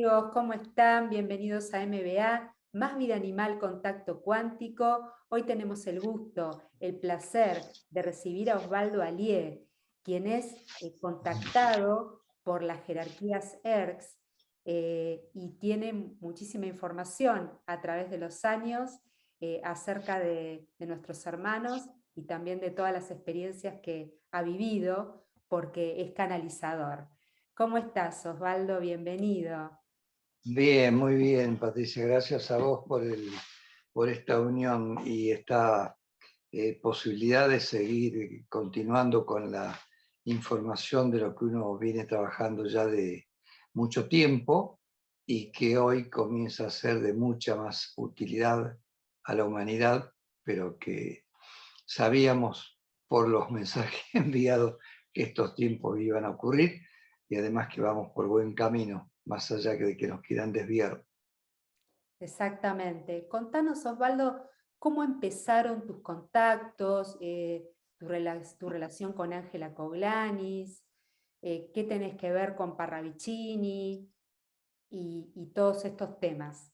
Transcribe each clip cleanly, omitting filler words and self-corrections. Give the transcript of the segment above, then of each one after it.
amigos, ¿cómo están? Bienvenidos a MBA, Más Vida Animal Contacto Cuántico. Hoy tenemos el gusto, el placer de recibir a Osvaldo Alié, quien es contactado por las jerarquías ERCS y tiene muchísima información a través de los años acerca de nuestros hermanos y también de todas las experiencias que ha vivido, porque es canalizador. ¿Cómo estás, Osvaldo? Bienvenido. Bien, muy bien, Patricia. Gracias a vos por esta unión y esta posibilidad de seguir continuando con la información de lo que uno viene trabajando ya de mucho tiempo y que hoy comienza a ser de mucha más utilidad a la humanidad, pero que sabíamos por los mensajes enviados que estos tiempos iban a ocurrir y además que vamos por buen camino, más allá de que nos quieran desviar. Exactamente. Contanos, Osvaldo, cómo empezaron tus contactos, tu relación con Ángela Coglanis, qué tenés que ver con Parravicini y todos estos temas.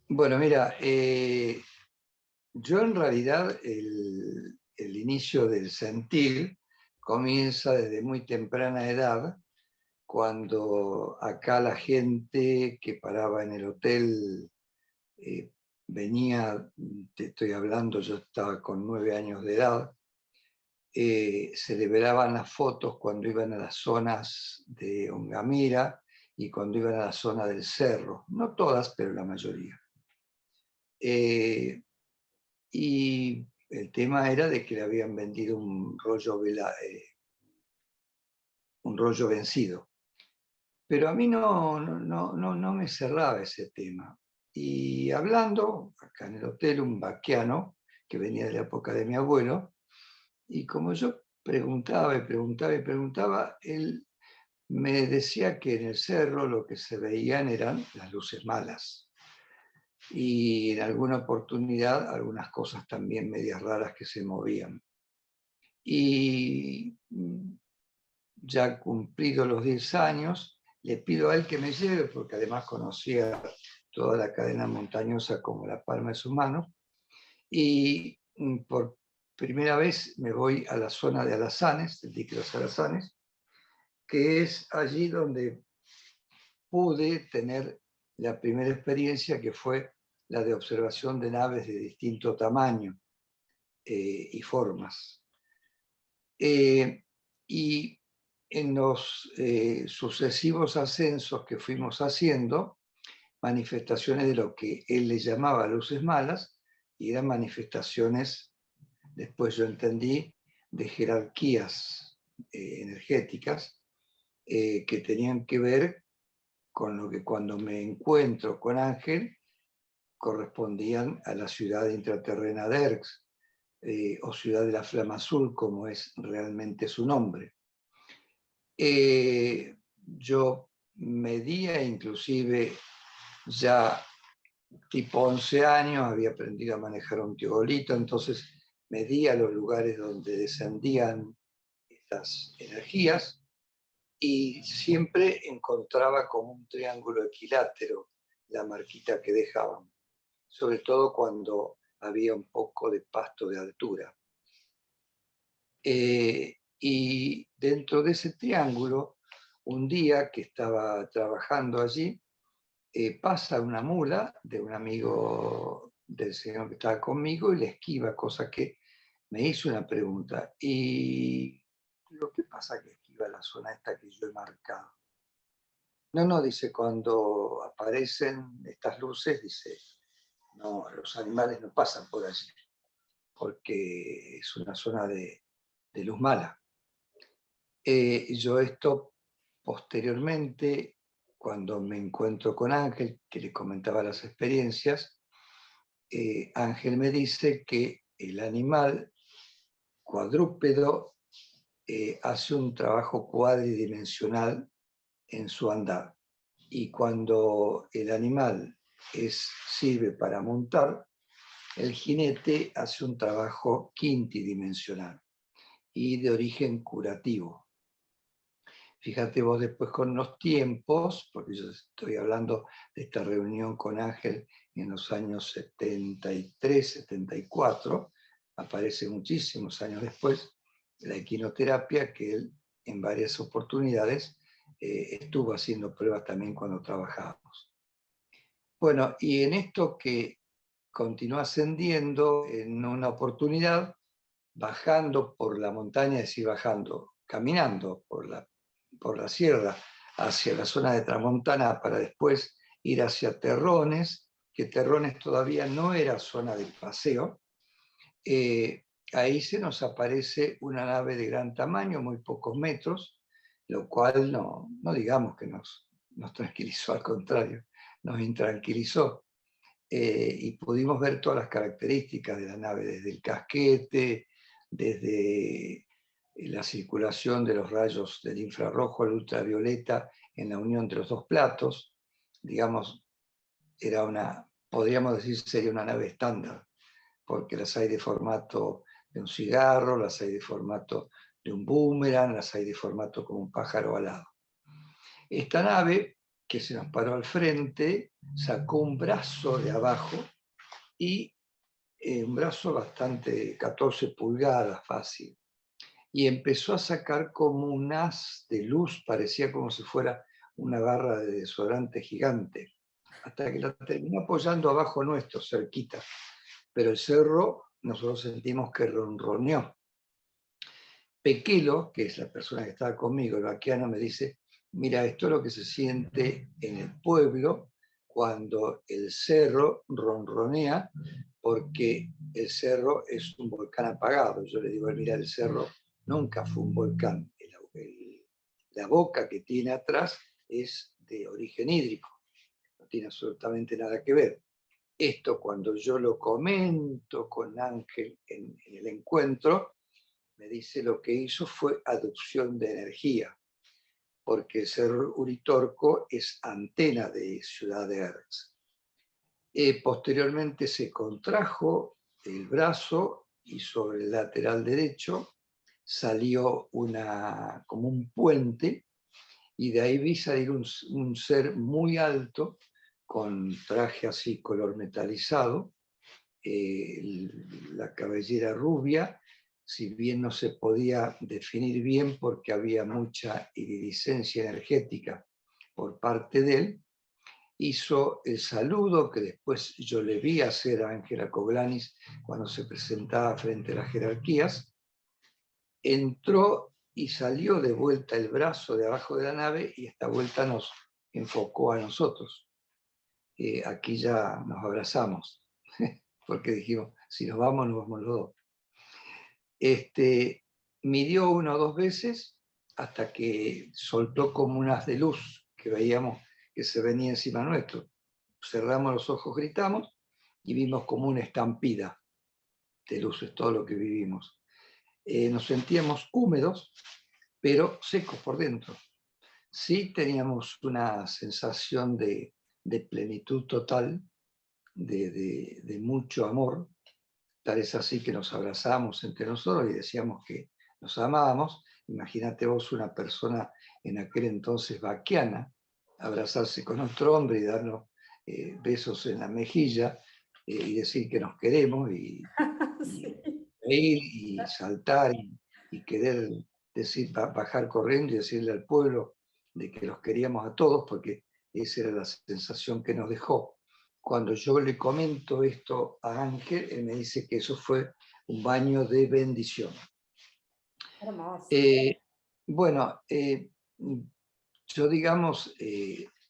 Bueno, mira, yo en realidad el inicio del sentir comienza desde muy temprana edad, cuando acá la gente que paraba en el hotel venía, te estoy hablando, yo estaba con 9 años de edad, se liberaban las fotos cuando iban a las zonas de Ongamira y cuando iban a la zona del cerro, no todas, pero la mayoría. Y el tema era de que le habían vendido un rollo vencido. Pero a mí no me cerraba ese tema. Y hablando, acá en el hotel, un vaquiano que venía de la época de mi abuelo, y como yo preguntaba y preguntaba y preguntaba, él me decía que en el cerro lo que se veían eran las luces malas. Y en alguna oportunidad algunas cosas también medias raras que se movían. Y ya cumplidos los 10 años, le pido a él que me lleve, porque además conocía toda la cadena montañosa como la palma de sus manos, y por primera vez me voy a la zona de Alazanes, el dique de los Alazanes, que es allí donde pude tener la primera experiencia, que fue la de observación de naves de distinto tamaño y formas. Y en los sucesivos ascensos que fuimos haciendo, manifestaciones de lo que él le llamaba luces malas, y eran manifestaciones, después yo entendí, de jerarquías energéticas que tenían que ver con lo que cuando me encuentro con Ángel correspondían a la ciudad intraterrena de Erx, o ciudad de la Flama Azul, como es realmente su nombre. Yo medía, inclusive ya tipo 11 años, había aprendido a manejar un teodolito, entonces medía los lugares donde descendían estas energías y siempre encontraba como un triángulo equilátero la marquita que dejaban, sobre todo cuando había un poco de pasto de altura. Y dentro de ese triángulo, un día que estaba trabajando allí, pasa una mula de un amigo del señor que estaba conmigo y le esquiva, cosa que me hizo una pregunta. Y digo, ¿qué pasa que esquiva la zona esta que yo he marcado? No, dice, cuando aparecen estas luces, dice, no, los animales no pasan por allí, porque es una zona de luz mala. Yo esto posteriormente, cuando me encuentro con Ángel, que le comentaba las experiencias, Ángel me dice que el animal cuadrúpedo hace un trabajo cuadridimensional en su andar. Y cuando el animal sirve para montar, el jinete hace un trabajo quintidimensional y de origen curativo. Fíjate vos después con los tiempos, porque yo estoy hablando de esta reunión con Ángel en los años 73, 74, aparece muchísimos años después, la equinoterapia, que él en varias oportunidades estuvo haciendo pruebas también cuando trabajábamos. Bueno, y en esto que continuó ascendiendo, en una oportunidad, bajando por la montaña, es decir, bajando, caminando por la sierra hacia la zona de Tramontana para después ir hacia Terrones, que Terrones todavía no era zona de paseo. Ahí se nos aparece una nave de gran tamaño, muy pocos metros, lo cual no digamos que nos tranquilizó, al contrario, nos intranquilizó. Y pudimos ver todas las características de la nave, desde el casquete, desde la circulación de los rayos del infrarrojo al ultravioleta en la unión de los dos platos. Digamos, podríamos decir, sería una nave estándar, porque las hay de formato de un cigarro, las hay de formato de un boomerang, las hay de formato como un pájaro alado. Esta nave, que se nos paró al frente, sacó un brazo de abajo y un brazo bastante, 14 pulgadas fácil, y empezó a sacar como un haz de luz, parecía como si fuera una barra de desodorante gigante, hasta que la terminó apoyando abajo nuestro, cerquita. Pero el cerro, nosotros sentimos que ronroneó. Pequelo, que es la persona que estaba conmigo, el vaquiano, me dice, mira, esto es lo que se siente en el pueblo cuando el cerro ronronea, porque el cerro es un volcán apagado. Yo le digo, mira, el cerro nunca fue un volcán. La boca que tiene atrás es de origen hídrico, no tiene absolutamente nada que ver. Esto, cuando yo lo comento con Ángel en el encuentro, me dice lo que hizo fue adopción de energía, porque el Cerro Uritorco es antena de Ciudad de Erx. Posteriormente se contrajo el brazo y sobre el lateral derecho salió como un puente, y de ahí vi salir un ser muy alto con traje así color metalizado, la cabellera rubia, si bien no se podía definir bien porque había mucha iridiscencia energética por parte de él, hizo el saludo que después yo le vi hacer a Ángela Coglanis cuando se presentaba frente a las jerarquías, entró y salió de vuelta el brazo de abajo de la nave, y esta vuelta nos enfocó a nosotros. Aquí ya nos abrazamos, porque dijimos, si nos vamos los dos. Midió 1 o 2 veces hasta que soltó como un haz de luz que veíamos que se venía encima nuestro. Cerramos los ojos, gritamos y vimos como una estampida de luz, es todo lo que vivimos. Nos sentíamos húmedos, pero secos por dentro. Sí teníamos una sensación de plenitud total, de mucho amor. Tal es así que nos abrazamos entre nosotros y decíamos que nos amábamos. Imagínate vos una persona en aquel entonces vaquiana, abrazarse con otro hombre y darnos besos en la mejilla, y decir que nos queremos, y Sí. reír y saltar y querer decir, bajar corriendo y decirle al pueblo de que los queríamos a todos, porque esa era la sensación que nos dejó. Cuando yo le comento esto a Ángel, él me dice que eso fue un baño de bendición. Hermoso. Bueno, yo digamos,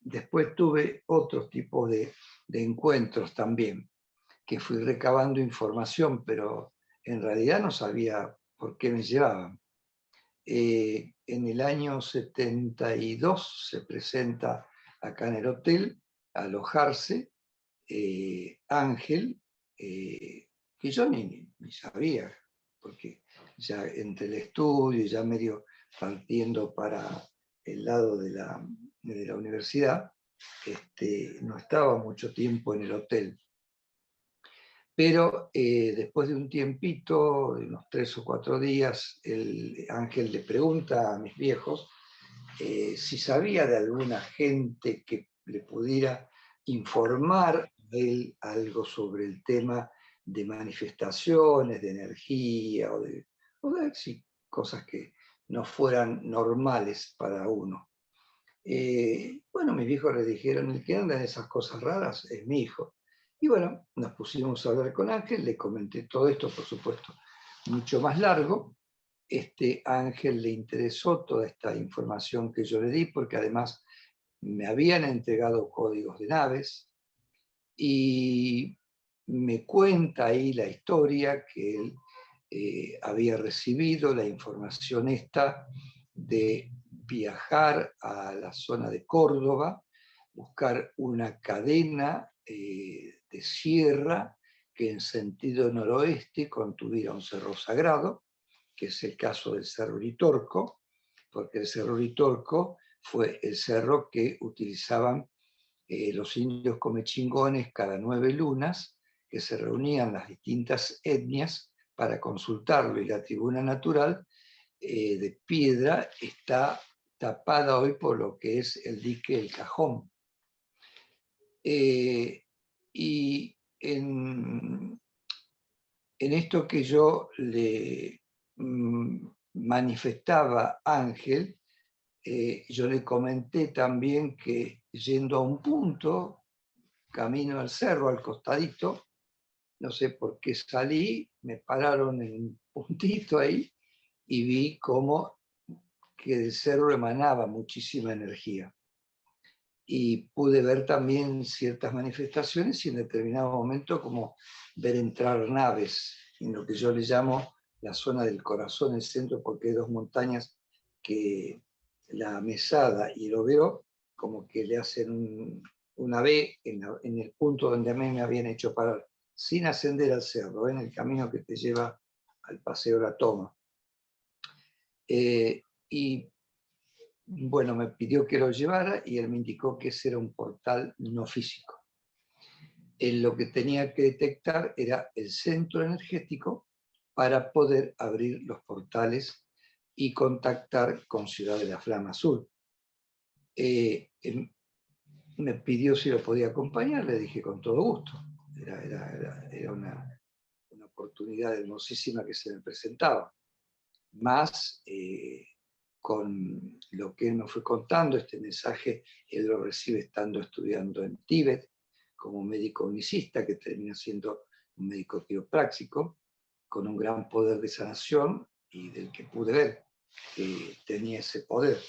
después tuve otros tipos de encuentros también, que fui recabando información, pero en realidad no sabía por qué me llevaban. En el año 72 se presenta acá en el hotel a alojarse Ángel, que yo ni sabía, porque ya entre el estudio, ya medio partiendo para el lado de la universidad, no estaba mucho tiempo en el hotel. Pero después de un tiempito, de unos 3 o 4 días, el Ángel le pregunta a mis viejos si sabía de alguna gente que le pudiera informar a él algo sobre el tema de manifestaciones, de energía, sí, cosas que no fueran normales para uno. Bueno, mis viejos le dijeron, el que anda en esas cosas raras es mi hijo. Y bueno, nos pusimos a hablar con Ángel, le comenté todo esto, por supuesto, mucho más largo. Ángel le interesó toda esta información que yo le di, porque además me habían entregado códigos de naves, y me cuenta ahí la historia que él había recibido la información esta de viajar a la zona de Córdoba, buscar una cadena de sierra que en sentido noroeste contuviera un cerro sagrado, que es el caso del Cerro Uritorco, porque el Cerro Uritorco fue el cerro que utilizaban los indios comechingones cada 9 lunas, que se reunían las distintas etnias para consultarlo, y la tribuna natural de piedra está tapada hoy por lo que es el dique El Cajón. Y en esto que yo le manifestaba a Ángel, yo le comenté también que yendo a un punto, camino al cerro, al costadito, no sé por qué salí, me pararon en un puntito ahí y vi cómo que del cerro emanaba muchísima energía. Y pude ver también ciertas manifestaciones y en determinado momento como ver entrar naves, en lo que yo le llamo la zona del corazón, el centro, porque hay 2 montañas que la Mesada y el Overo como que le hacen una V en el punto donde a mí me habían hecho parar, sin ascender al cerro, en el camino que te lleva al Paseo La Toma. Y bueno, me pidió que lo llevara y él me indicó que ese era un portal no físico. Él lo que tenía que detectar era el centro energético para poder abrir los portales y contactar con Ciudad de la Flama Azul. Me pidió si lo podía acompañar, le dije con todo gusto. Era una oportunidad hermosísima que se me presentaba. Más con lo que él me fue contando, este mensaje él lo recibe estando estudiando en Tíbet como médico unicista, que termina siendo un médico quiropráctico, con un gran poder de sanación y del que pude ver que tenía ese poder.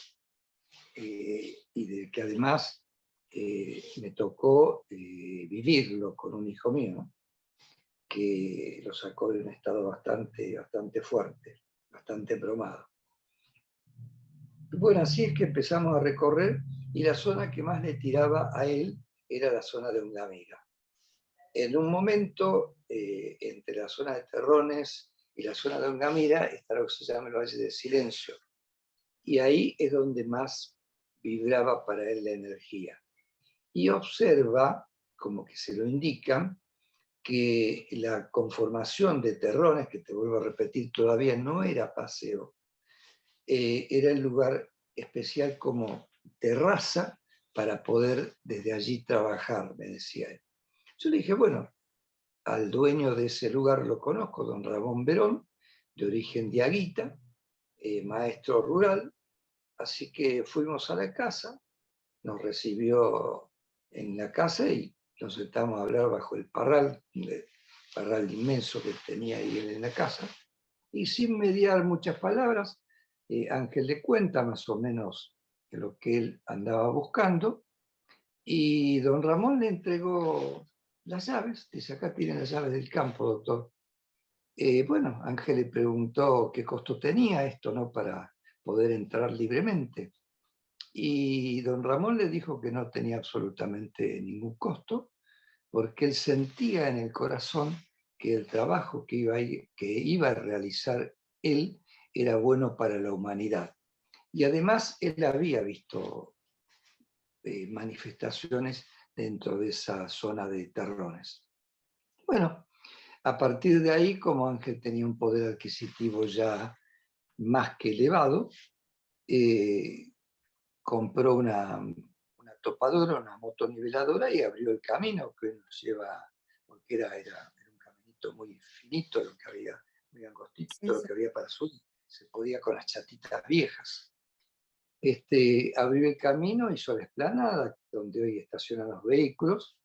Y del que además me tocó vivirlo con un hijo mío, que lo sacó de un estado bastante fuerte, bastante bromado. Bueno, así es que empezamos a recorrer y la zona que más le tiraba a él era la zona de Ungamira. En un momento, entre la zona de Terrones y la zona de Ungamira, está lo que se llama el Valle de Silencio. Y ahí es donde más vibraba para él la energía. Y observa, como que se lo indican, que la conformación de Terrones, que te vuelvo a repetir, todavía no era paseo, era el lugar especial como terraza para poder desde allí trabajar, me decía él. Yo le dije, bueno, al dueño de ese lugar lo conozco, don Ramón Verón, de origen diaguita, maestro rural, así que fuimos a la casa, nos recibió en la casa y nos sentamos a hablar bajo el parral inmenso que tenía ahí en la casa, y sin mediar muchas palabras, Ángel le cuenta más o menos lo que él andaba buscando, y don Ramón le entregó las llaves, dice, acá tienen las llaves del campo, doctor. Bueno, Ángel le preguntó qué costo tenía esto, ¿no? Para poder entrar libremente. Y don Ramón le dijo que no tenía absolutamente ningún costo, porque él sentía en el corazón que el trabajo que iba a realizar él era bueno para la humanidad. Y además él había visto manifestaciones dentro de esa zona de Terrones. Bueno, a partir de ahí, como Ángel tenía un poder adquisitivo ya más que elevado, compró una topadora, una motoniveladora y abrió el camino que nos lleva, porque era un caminito muy finito lo que había, muy angostito Sí, lo sí, que había para subir, se podía con las chatitas viejas. Abrió el camino, hizo la explanada donde hoy estacionan los vehículos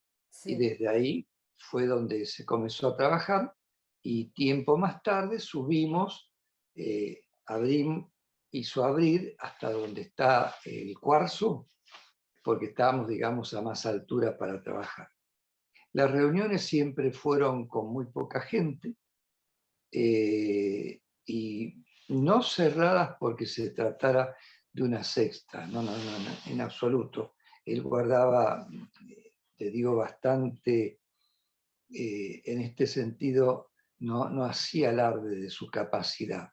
y sí. desde ahí fue donde se comenzó a trabajar y tiempo más tarde subimos, hizo abrir hasta donde está el cuarzo, porque estábamos, digamos, a más altura para trabajar. Las reuniones siempre fueron con muy poca gente y no cerradas porque se tratara de una sexta, no, en absoluto. Él guardaba, te digo, bastante, en este sentido, no hacía alarde de su capacidad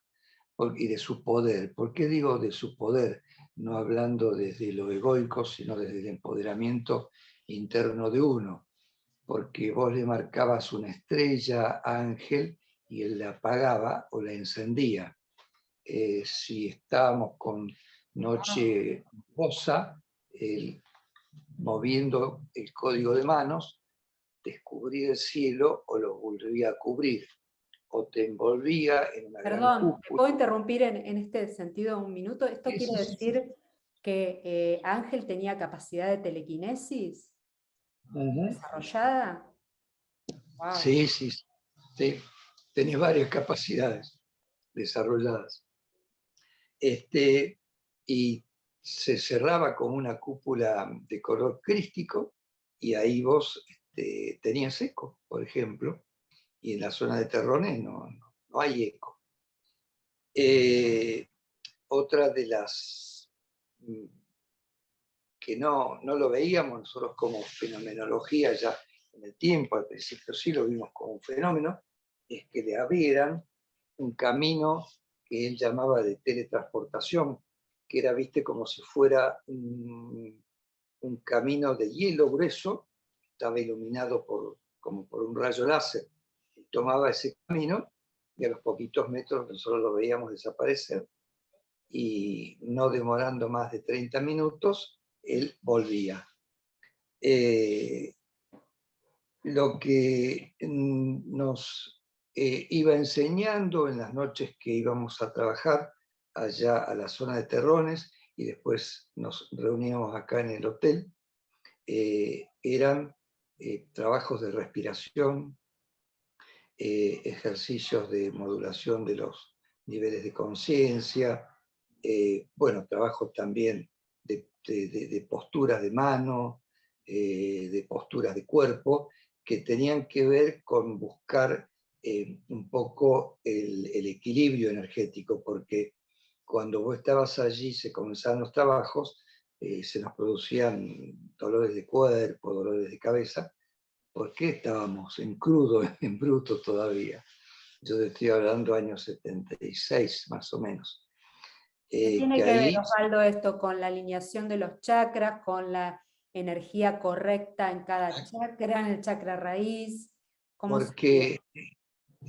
y de su poder. ¿Por qué digo de su poder? No hablando desde lo egoico, sino desde el empoderamiento interno de uno, porque vos le marcabas una estrella a Ángel y él la apagaba o la encendía. Si estábamos con noche rosa, él, moviendo el código de manos, descubría el cielo o lo volvía a cubrir, o te envolvía en una gran Perdón, ¿te cúpula. puedo interrumpir en este sentido un minuto? ¿Esto Sí, quiere sí, sí. decir que Ángel tenía capacidad de telequinesis Ujú. desarrollada? Wow. Sí, sí, sí. Tenés varias capacidades desarrolladas. Y se cerraba con una cúpula de color crístico y ahí vos tenías eco, por ejemplo, y en la zona de Terrones no hay eco. Otra de las que no lo veíamos nosotros como fenomenología ya en el tiempo, al principio sí lo vimos como un fenómeno, es que le abrieran un camino que él llamaba de teletransportación, que era, viste, como si fuera un camino de hielo grueso, estaba iluminado como por un rayo láser, y tomaba ese camino y a los poquitos metros nosotros lo veíamos desaparecer y no demorando más de 30 minutos, él volvía. Eh, lo que nos iba enseñando en las noches que íbamos a trabajar allá a la zona de Terrones y después nos reuníamos acá en el hotel, eran trabajos de respiración, ejercicios de modulación de los niveles de conciencia, bueno, trabajos también de posturas de mano, de posturas de cuerpo, que tenían que ver con buscar un poco el equilibrio energético, porque cuando vos estabas allí, se comenzaban los trabajos, se nos producían dolores de cuerpo, dolores de cabeza, porque estábamos en crudo, en bruto todavía. Yo te estoy hablando años 76, más o menos. ¿Qué tiene Que que ver, ahí, Osvaldo, esto con la alineación de los chakras, con la energía correcta en cada chakra, en el chakra raíz? ¿Cómo sería? porque,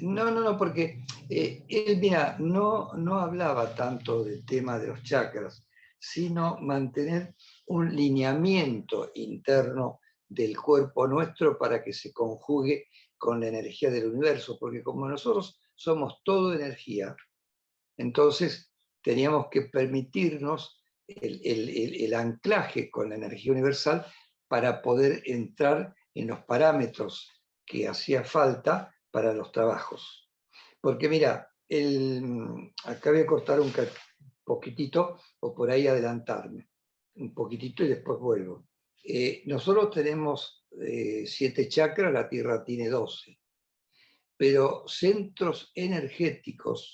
no, porque él, mira, no hablaba tanto del tema de los chakras, sino mantener un lineamiento interno del cuerpo nuestro para que se conjugue con la energía del universo, porque como nosotros somos todo energía, entonces teníamos que permitirnos el anclaje con la energía universal para poder entrar en los parámetros que hacía falta para los trabajos. Porque mira, acá voy a cortar un poquitito o por ahí adelantarme un poquitito y después vuelvo. Nosotros tenemos 7 chakras, la Tierra tiene 12, pero centros energéticos,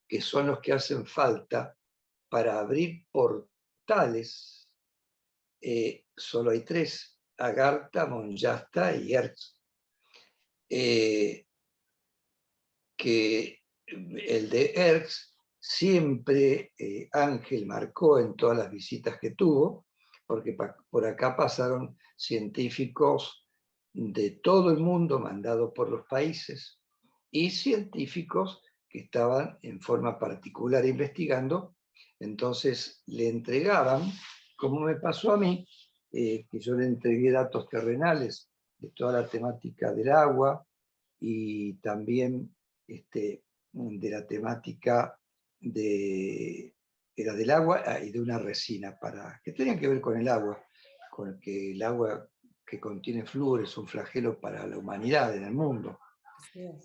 que son los que hacen falta para abrir portales, solo hay 3, Agartha, Monyasta y Hertz. Que el de Hertz siempre Ángel marcó en todas las visitas que tuvo, porque por acá pasaron científicos de todo el mundo mandados por los países y científicos que estaban en forma particular investigando Entonces le entregaban, como me pasó a mí, que yo le entregué datos terrenales de toda la temática del agua y también de la temática era del agua y de una resina que tenían que ver con el agua, con que el agua que contiene flúor es un flagelo para la humanidad en el mundo.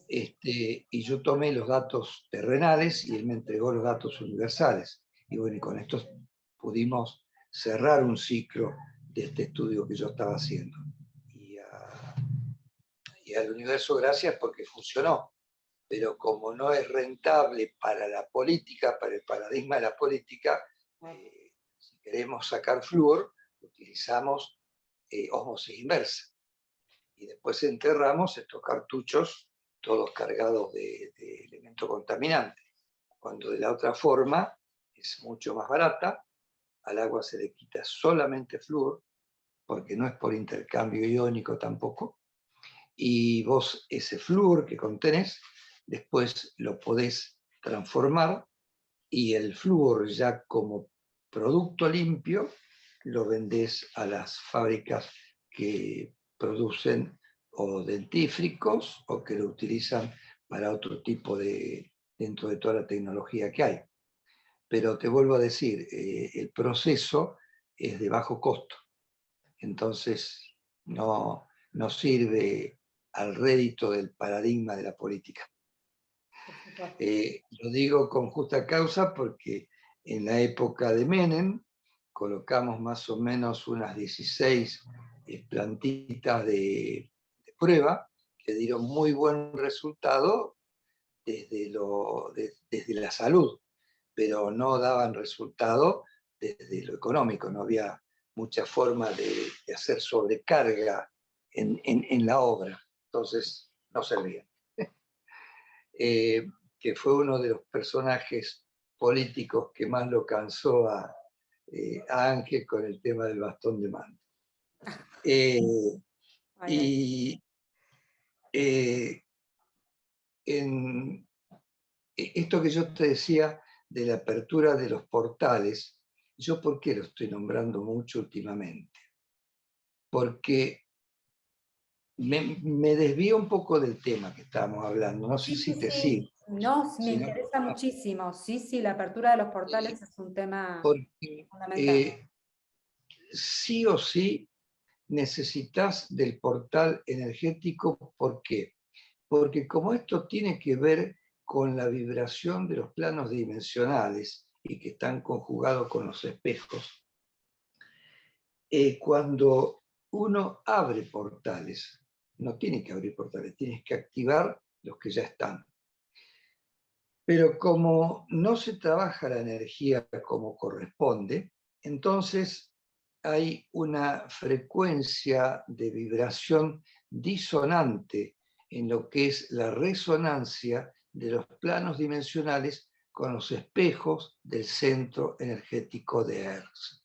Y yo tomé los datos terrenales y él me entregó los datos universales. Y bueno, y con esto pudimos cerrar un ciclo de este estudio que yo estaba haciendo. Y al universo gracias porque funcionó. Pero como no es rentable para la política, para el paradigma de la política, si queremos sacar flúor, utilizamos ósmosis inversa. Y después enterramos estos cartuchos todos cargados de elementos contaminantes. Cuando de la otra forma es mucho más barata, al agua se le quita solamente flúor, porque no es por intercambio iónico tampoco, y vos ese flúor que contenés, después lo podés transformar y el flúor ya como producto limpio lo vendés a las fábricas que producen o dentífricos o que lo utilizan para otro tipo dentro de toda la tecnología que hay. Pero te vuelvo a decir, el proceso es de bajo costo, entonces no sirve al rédito del paradigma de la política. Lo digo con justa causa porque en la época de Menem colocamos más o menos unas 16 plantitas de prueba que dieron muy buen resultado desde la salud, pero no daban resultado desde lo económico, no había mucha forma de hacer sobrecarga en la obra, entonces no servía. Que fue uno de los personajes políticos que más lo cansó a Ángel con el tema del bastón de mando. Y esto que yo te decía de la apertura de los portales, ¿yo por qué lo estoy nombrando mucho últimamente? Porque me desvío un poco del tema que estábamos hablando, no sé si te sigo. No, me interesa muchísimo. Sí, la apertura de los portales es un tema fundamental. Sí o sí necesitas del portal energético. ¿Por qué? Porque como esto tiene que ver con la vibración de los planos dimensionales y que están conjugados con los espejos, cuando uno abre portales, no tiene que abrir portales, tienes que activar los que ya están. Pero como no se trabaja la energía como corresponde, entonces hay una frecuencia de vibración disonante en lo que es la resonancia de los planos dimensionales con los espejos del centro energético de Hertz.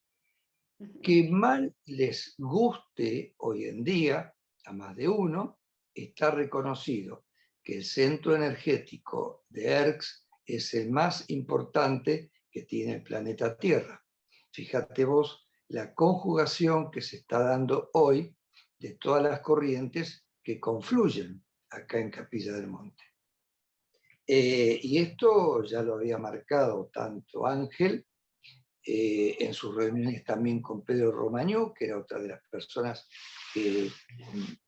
Que mal les guste hoy en día, a más de uno, está reconocido que el centro energético de Hertz es el más importante que tiene el planeta Tierra. Fíjate vos la conjugación que se está dando hoy de todas las corrientes que confluyen acá en Capilla del Monte. Y esto ya lo había marcado tanto Ángel en sus reuniones también con Pedro Romagnó, que era otra de las personas que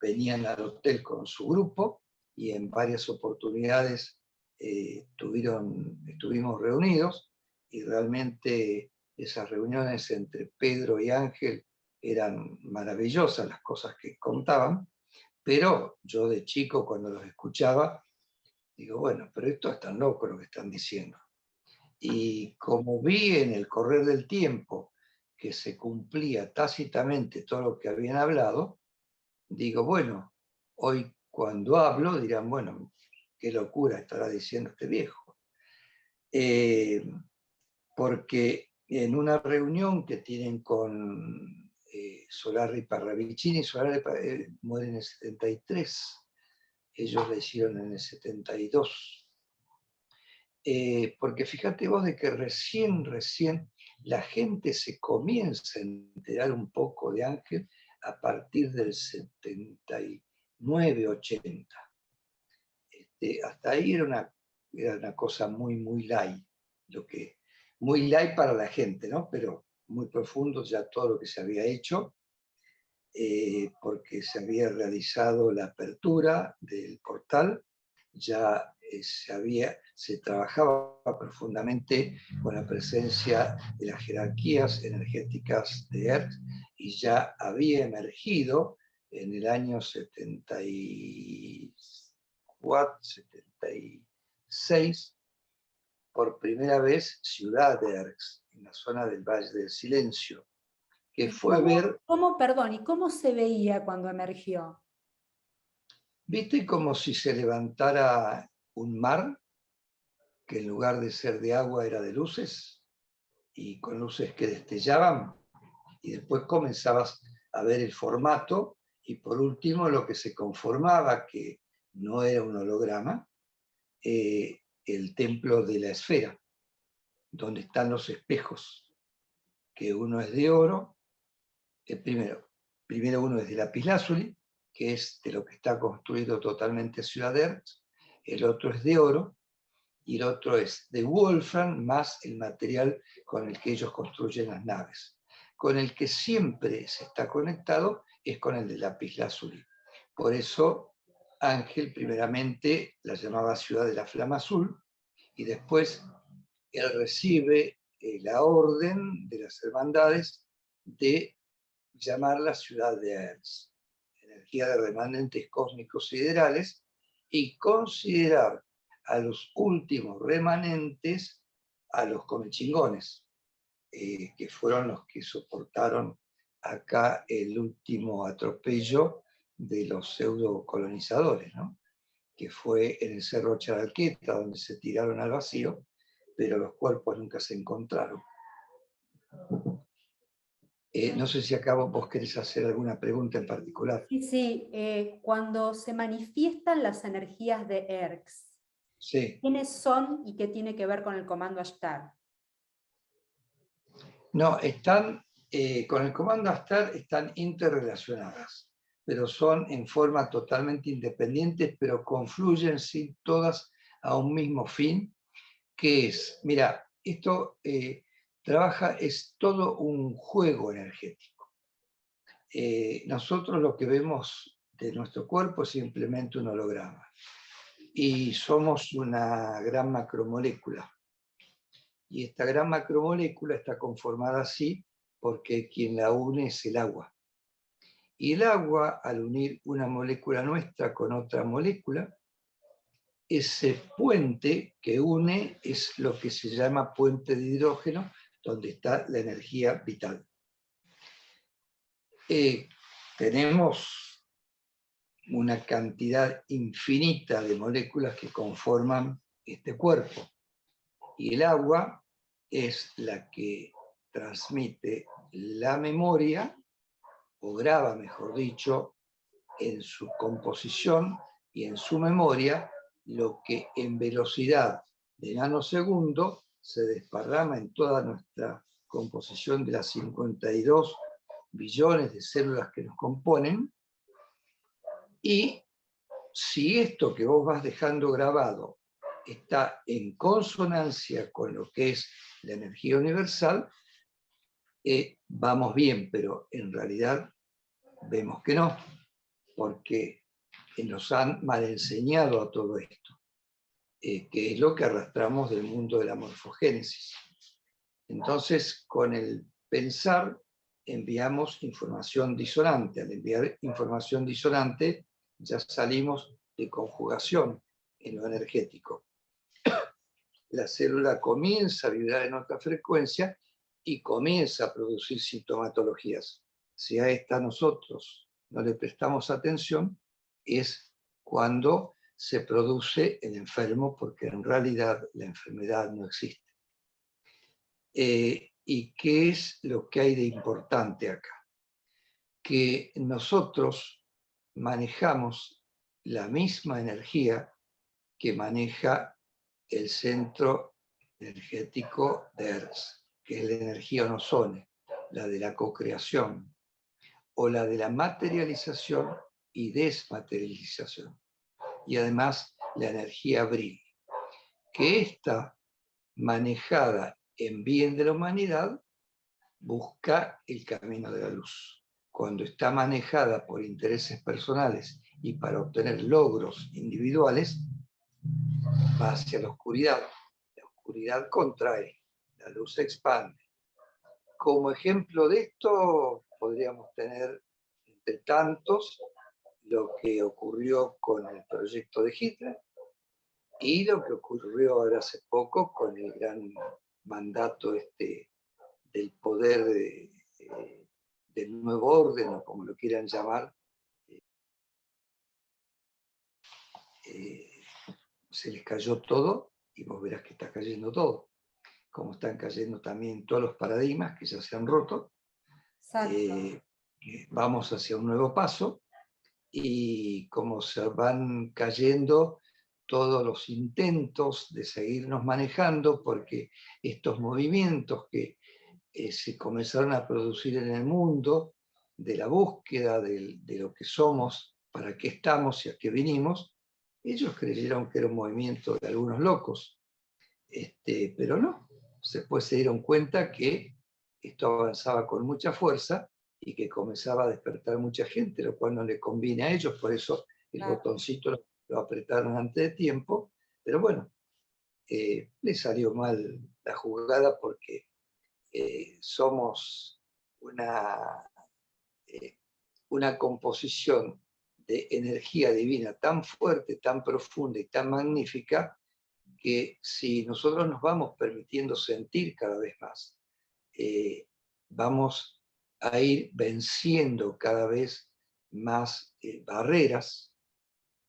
venían al hotel con su grupo, y en varias oportunidades estuvimos reunidos, y realmente esas reuniones entre Pedro y Ángel eran maravillosas las cosas que contaban, pero yo de chico cuando los escuchaba, digo, bueno, pero esto es tan loco lo que están diciendo. Y como vi en el correr del tiempo que se cumplía tácitamente todo lo que habían hablado, digo, bueno, hoy cuando hablo dirán, bueno, qué locura estará diciendo este viejo. Porque en una reunión que tienen con Solarri Parravicini, Solarri muere en el 73, ellos la hicieron en el 72. porque fíjate vos de que recién la gente se comienza a enterar un poco de Ángel a partir del 79, 80. Hasta ahí era una cosa muy light, muy light para la gente, ¿no? Pero muy profundo ya todo lo que se había hecho, porque se había realizado la apertura del portal, ya se trabajaba profundamente con la presencia de las jerarquías energéticas de Hertz y ya había emergido en el año 74, 76, por primera vez Ciudad de Hertz, en la zona del Valle del Silencio, que fue ver... Perdón, ¿y cómo se veía cuando emergió? ¿Viste como si se levantara un mar que en lugar de ser de agua era de luces y con luces que destellaban? Y después comenzabas a ver el formato y por último lo que se conformaba, que no era un holograma, el templo de la esfera, donde están los espejos, que uno es de oro, primero uno es de lapislázuli, que es de lo que está construido totalmente Ciudad de Erz, el otro es de oro, y el otro es de Wolfram, más el material con el que ellos construyen las naves. Con el que siempre se está conectado es con el de lapislázuli. Por eso Ángel primeramente la llamaba Ciudad de la Flama Azul, y después él recibe la orden de las hermandades de llamarla Ciudad de Hertz, energía de remanentes cósmicos siderales, y considerar a los últimos remanentes a los comechingones, que fueron los que soportaron acá el último atropello de los pseudo colonizadores, ¿no? Que fue en el Cerro Charalqueta, donde se tiraron al vacío, pero los cuerpos nunca se encontraron. No sé si acá vos querés hacer alguna pregunta en particular. Sí, sí, cuando se manifiestan las energías de Erx, Sí. ¿quiénes son y qué tiene que ver con el comando Ashtar? No, con el comando Ashtar están interrelacionadas, pero son en forma totalmente independientes, pero confluyen sí todas a un mismo fin, que es, mira, esto es todo un juego energético. Nosotros lo que vemos de nuestro cuerpo es simplemente un holograma, y somos una gran macromolécula. Y esta gran macromolécula está conformada así porque quien la une es el agua. Y el agua, al unir una molécula nuestra con otra molécula, ese puente que une es lo que se llama puente de hidrógeno, donde está la energía vital. Tenemos una cantidad infinita de moléculas que conforman este cuerpo. Y el agua es la que transmite la memoria, o graba, mejor dicho, en su composición y en su memoria, lo que en velocidad de nanosegundo se desparrama en toda nuestra composición de las 52 billones de células que nos componen. Y si esto que vos vas dejando grabado está en consonancia con lo que es la energía universal, vamos bien, pero en realidad vemos que no, porque nos han mal enseñado a todo esto, que es lo que arrastramos del mundo de la morfogénesis. Entonces, con el pensar, enviamos información disonante. Al enviar información disonante, ya salimos de conjugación en lo energético. La célula comienza a vibrar en otra frecuencia y comienza a producir sintomatologías. Si a esta nosotros no le prestamos atención, es cuando se produce el enfermo, porque en realidad la enfermedad no existe. ¿Y qué es lo que hay de importante acá? Que nosotros manejamos la misma energía que maneja el centro energético de Hertz, que es la energía onosone, la de la cocreación, o la de la materialización y desmaterialización. Y además la energía Bril, que está manejada en bien de la humanidad, busca el camino de la luz. Cuando está manejada por intereses personales y para obtener logros individuales, va hacia la oscuridad. La oscuridad contrae, la luz se expande. Como ejemplo de esto, podríamos tener, entre tantos, lo que ocurrió con el proyecto de Hitler y lo que ocurrió ahora hace poco con el gran mandato del poder del nuevo orden, o como lo quieran llamar. Se les cayó todo y vos verás que está cayendo todo. Como están cayendo también todos los paradigmas que ya se han roto. Vamos hacia un nuevo paso y como se van cayendo todos los intentos de seguirnos manejando, porque estos movimientos que se comenzaron a producir en el mundo, de la búsqueda de lo que somos, para qué estamos y a qué vinimos, ellos creyeron que era un movimiento de algunos locos, pero no. Después se dieron cuenta que esto avanzaba con mucha fuerza y que comenzaba a despertar mucha gente, lo cual no le conviene a ellos, por eso el botoncito lo apretaron antes de tiempo, pero bueno, le salió mal la jugada porque somos una composición de energía divina tan fuerte, tan profunda y tan magnífica, que si nosotros nos vamos permitiendo sentir cada vez más, vamos a ir venciendo cada vez más barreras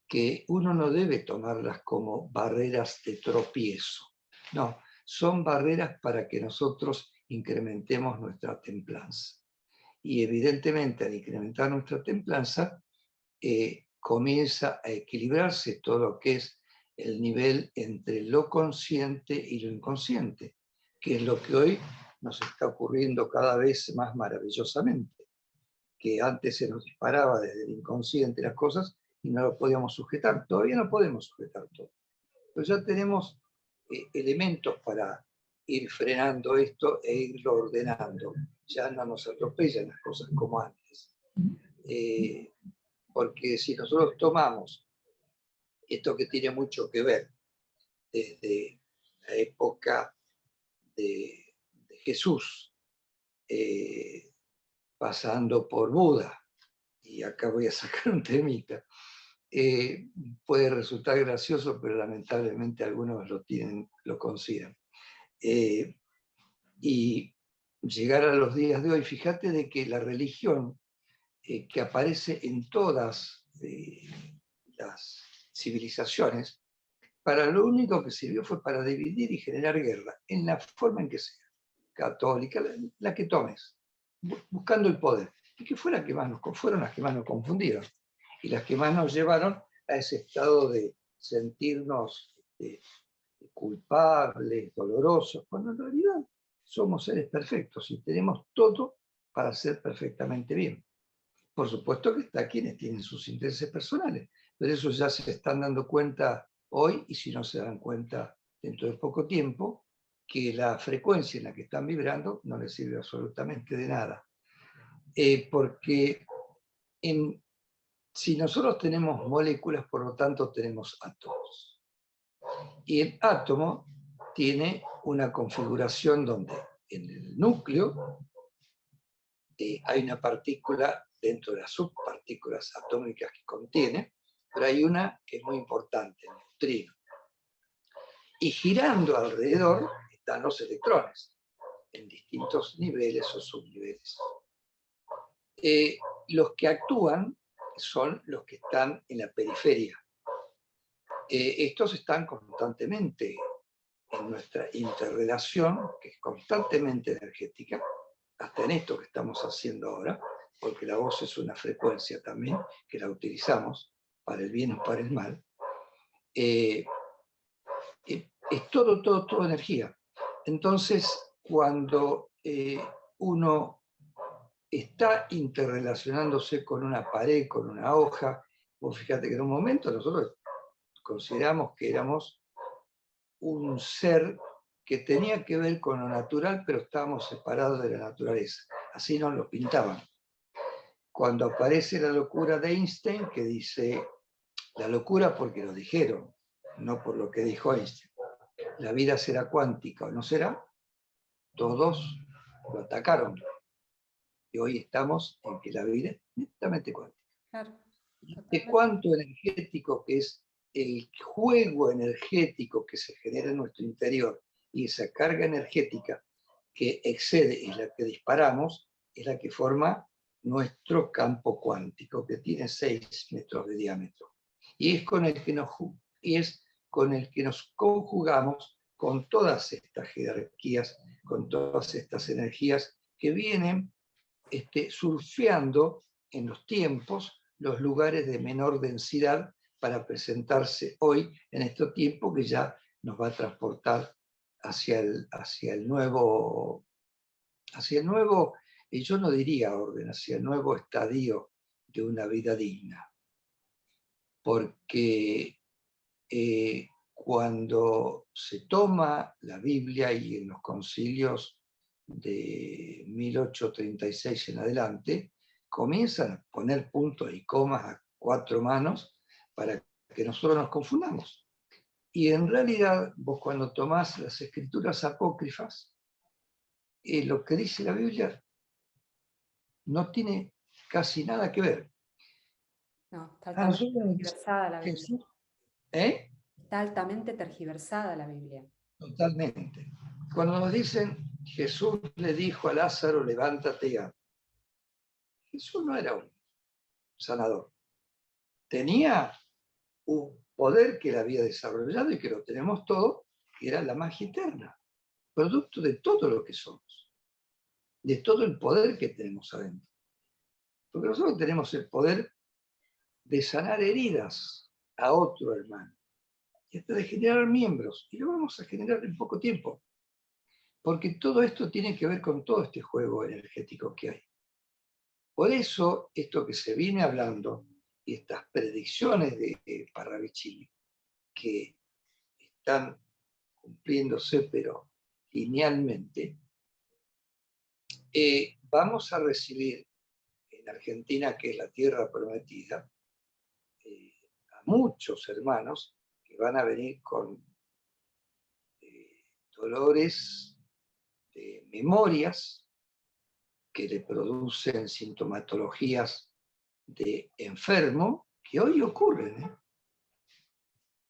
que uno no debe tomarlas como barreras de tropiezo. No, son barreras para que nosotros incrementemos nuestra templanza. Y evidentemente al incrementar nuestra templanza, comienza a equilibrarse todo lo que es el nivel entre lo consciente y lo inconsciente, que es lo que hoy nos está ocurriendo cada vez más maravillosamente, que antes se nos disparaba desde el inconsciente las cosas y no lo podíamos sujetar. Todavía no podemos sujetar todo, pero ya tenemos elementos para ir frenando esto e irlo ordenando. Ya no nos atropellan las cosas como antes. Porque si nosotros tomamos esto que tiene mucho que ver desde la época de Jesús, pasando por Buda, y acá voy a sacar un temita, puede resultar gracioso, pero lamentablemente algunos lo consideran. Y llegar a los días de hoy, fíjate de que la religión que aparece en todas las civilizaciones, para lo único que sirvió fue para dividir y generar guerra, en la forma en que sea, católica, la que tomes, buscando el poder, y que fueron las que más nos confundieron, y las que más nos llevaron a ese estado de sentirnos culpables, dolorosos, cuando en realidad somos seres perfectos y tenemos todo para ser perfectamente bien. Por supuesto que está quienes tienen sus intereses personales, pero eso ya se están dando cuenta hoy, y si no se dan cuenta dentro de poco tiempo, que la frecuencia en la que están vibrando no les sirve absolutamente de nada. Porque si nosotros tenemos moléculas, por lo tanto tenemos átomos. Y el átomo tiene una configuración donde en el núcleo hay una partícula dentro de las subpartículas atómicas que contiene, pero hay una que es muy importante, el neutrino. Y girando alrededor están los electrones, en distintos niveles o subniveles. Los que actúan son los que están en la periferia. Estos están constantemente en nuestra interrelación, que es constantemente energética, hasta en esto que estamos haciendo ahora, porque la voz es una frecuencia también, que la utilizamos para el bien o para el mal. es todo energía. Entonces, cuando uno está interrelacionándose con una pared, con una hoja, vos fíjate que en un momento nosotros consideramos que éramos un ser que tenía que ver con lo natural, pero estábamos separados de la naturaleza. Así nos lo pintaban. Cuando aparece la locura de Einstein, que dice, la locura porque lo dijeron, no por lo que dijo Einstein. La vida será cuántica o no será, todos lo atacaron. Y hoy estamos en que la vida es netamente cuántica. Claro, De cuánto energético, que es el juego energético que se genera en nuestro interior, y esa carga energética que excede es la que disparamos, es la que forma nuestro campo cuántico, que tiene 6 metros de diámetro. Y es con el que nos conjugamos con todas estas jerarquías, con todas estas energías que vienen surfeando en los tiempos los lugares de menor densidad para presentarse hoy en este tiempo que ya nos va a transportar hacia el nuevo, y yo no diría orden, hacia el nuevo estadio de una vida digna. Porque cuando se toma la Biblia y en los concilios de 1836 en adelante, comienzan a poner puntos y comas a 4 manos para que nosotros nos confundamos. Y en realidad, vos cuando tomás las escrituras apócrifas, lo que dice la Biblia no tiene casi nada que ver. No, está altamente tergiversada la Biblia. Jesús, Está altamente tergiversada la Biblia. Totalmente. Cuando nos dicen, Jesús le dijo a Lázaro, levántate y anda. Jesús no era un sanador. Tenía un poder que él había desarrollado y que lo tenemos todo, que era la magia eterna, producto de todo lo que somos, de todo el poder que tenemos adentro. Porque nosotros tenemos el poder de sanar heridas a otro hermano y hasta de generar miembros, y lo vamos a generar en poco tiempo. Porque todo esto tiene que ver con todo este juego energético que hay. Por eso, esto que se viene hablando, y estas predicciones de Parravicini, que están cumpliéndose, pero linealmente, vamos a recibir en Argentina, que es la tierra prometida, a muchos hermanos que van a venir con dolores de memorias, que le producen sintomatologías de enfermo, que hoy ocurren.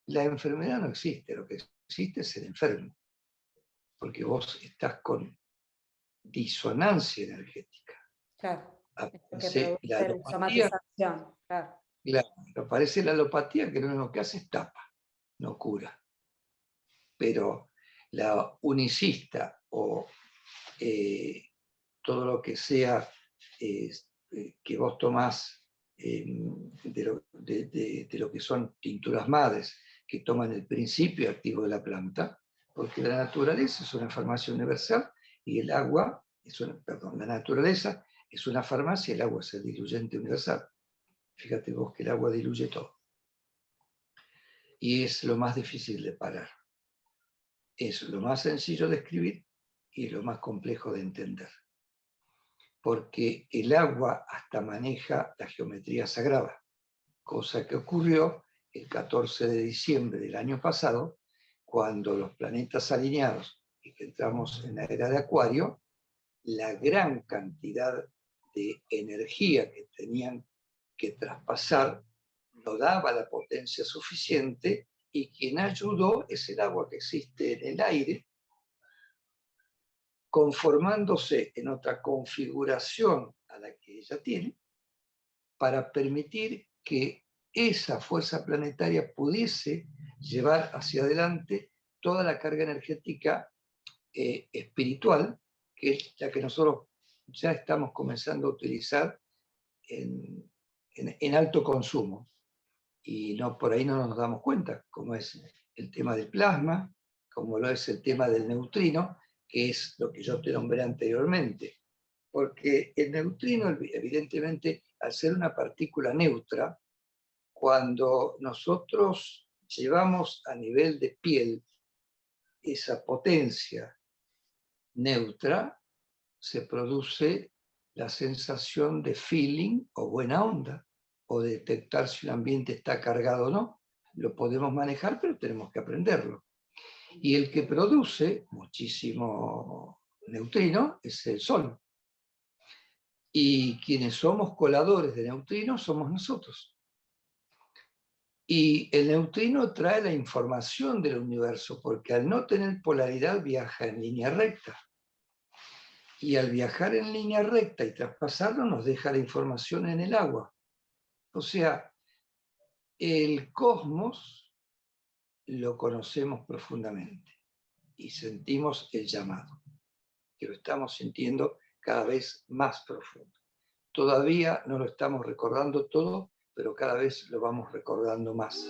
La enfermedad no existe, lo que existe es el enfermo, porque vos estás con disonancia energética. Claro, Aparece la alopatía, somatización, claro. claro, aparece la alopatía que lo único que hace es tapa, no cura. Pero la unicista o todo lo que sea que vos tomás de lo que son tinturas madres, que toman el principio activo de la planta, porque la naturaleza es una farmacia universal y el agua, la naturaleza es una farmacia y el agua es el diluyente universal. Fíjate vos que el agua diluye todo. Y es lo más difícil de parar. Es lo más sencillo de escribir y lo más complejo de entender. Porque el agua hasta maneja la geometría sagrada, cosa que ocurrió el 14 de diciembre del año pasado, cuando los planetas alineados y que entramos en la era de Acuario, la gran cantidad de energía que tenían que traspasar no daba la potencia suficiente y quien ayudó es el agua que existe en el aire, conformándose en otra configuración a la que ella tiene, para permitir que esa fuerza planetaria pudiese llevar hacia adelante toda la carga energética espiritual, que es la que nosotros ya estamos comenzando a utilizar en alto consumo. Y no, por ahí no nos damos cuenta, como es el tema del plasma, como lo es el tema del neutrino, que es lo que yo te nombré anteriormente. Porque el neutrino, evidentemente, al ser una partícula neutra, cuando nosotros llevamos a nivel de piel esa potencia neutra, se produce la sensación de feeling o buena onda, o de detectar si un ambiente está cargado o no. Lo podemos manejar, pero tenemos que aprenderlo. Y el que produce muchísimo neutrino es el Sol. Y quienes somos coladores de neutrinos somos nosotros. Y el neutrino trae la información del universo, porque al no tener polaridad viaja en línea recta. Y al viajar en línea recta y traspasarlo nos deja la información en el agua. O sea, el cosmos lo conocemos profundamente y sentimos el llamado, que lo estamos sintiendo cada vez más profundo. Todavía no lo estamos recordando todo, pero cada vez lo vamos recordando más.